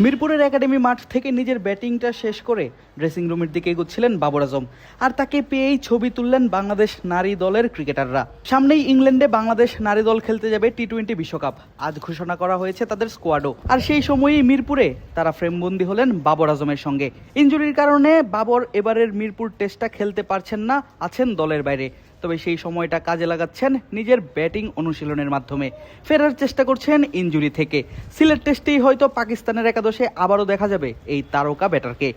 মিরপুরের একাডেমি মাঠ থেকে নিজের ব্যাটিংটা শেষ করে ড্রেসিং রুমের দিকে এগোচ্ছিলেন বাবর আজম। আর তাকে পেয়েই ছবি তুললেন বাংলাদেশ নারী দলের ক্রিকেটাররা। সামনেই ইংল্যান্ডে বাংলাদেশ নারী দল খেলতে যাবে টি-20 বিশ্বকাপ। আজ ঘোষণা করা হয়েছে তাদের স্কোয়াডও। আর সেই সময়ই মিরপুরে তারা ফ্রেমবন্দি হলেন বাবর আজমের সঙ্গে। ইনজুরির কারণে বাবর এবারের মিরপুর টেস্টটা খেলতে পারছেন না, আছেন দলের বাইরে। তবে সেই সময়টা কাজে লাগাচ্ছেন নিজের ব্যাটিং অনুশীলনের মাধ্যমে। ফেরার চেষ্টা করছেন ইনজুরি থেকে। সিলেট টেস্টেই হয়তো পাকিস্তানের একাদশে আবারও দেখা যাবে এই তারকা ব্যাটারকে।